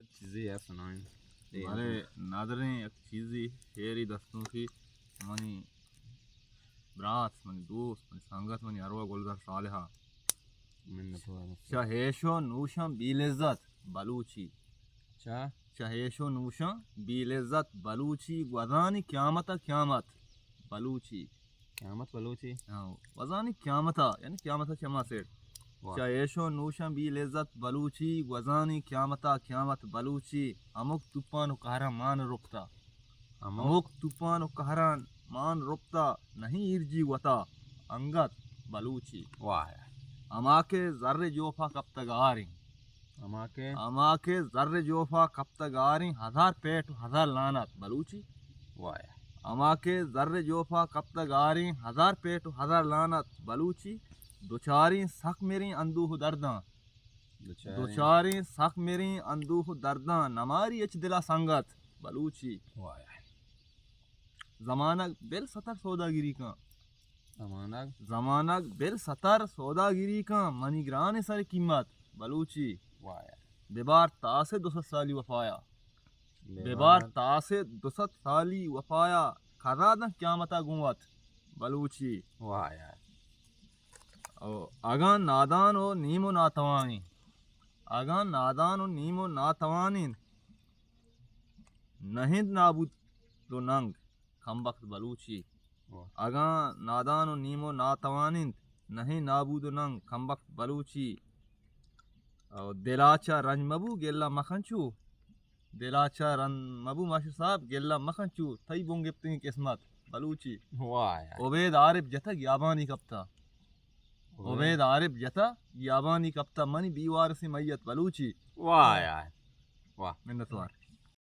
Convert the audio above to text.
चीज़ें यार सुनाएं हमारे नादरें एक चीज़ी शेरी दस्तों की मनी ब्रास मनी दोस्त मनी संगत मनी अरवा गुलजार सालिहा من शहेशो नूशम बिलिज़्ज़त बलूची शा शहेशो नूशम बिलिज़्ज़त बलूची वज़ानी क़यामत क़यामत बलूची क़यामत बलूची हाँ वज़ानी क़यामत यानी क़यामत चमा सेठ शहेशो नूशम बिलिज़्ज़त बलूची वज़ानी क़यामत क़यामत बलूची अमुक तूफ़ान कहरा मान रुकता अमुक तूफ़ान कहरा मान रुकता नहीं इर्जी वता अंगत बलूची वाह अमाके ज़र्रे जोफा कब तक आ रही अमाके ज़र्रे जोफा कब तक आ रही हज़ार पेट हज़ार लानत बलूची वाह अमाके ज़र्रे जोफा कब तक आ रही हज़ार पेट हज़ार लानत बलूची दुचारी सख मेरी अंदूह दर्दा दुचारी सख मेरी अंदूह दर्दा नमारी एच दिला संगत बलूची वाह ज़मानक बिल सतर सौदागिरी का ज़मानक बिल सतर सौदागिरी का मनीग्रान सर कीमत बलूची वाह बेबार तासे 200 साली वफाया बेबार तासे 200 साली वफाया खरादा क़यामता गुवत बलूची वाह यार अगा नादान ओ नीमो नातवानी अगा नादान ओ नीमो नातवानी नहिंद नाबूद तो नंग खम्बख्त बलूची अगा नादान ओ नीमो नातवानिंद नहीं नाबूद नंग खम्बख्त बलूची दिलाचा रंज मबू गेल्ला मखनचू दिलाचा रंज मबू माशर साहब गेल्ला मखनचू तई बुंगिप्तिंग किस्मत बलूची वाह यार ओबेद आरिफ जता याबानी कप्ता ओबेद आरिफ जता याबानी कप्ता मनी बीवार से मैयत बलूची वाह यार वाह मिन्नतवार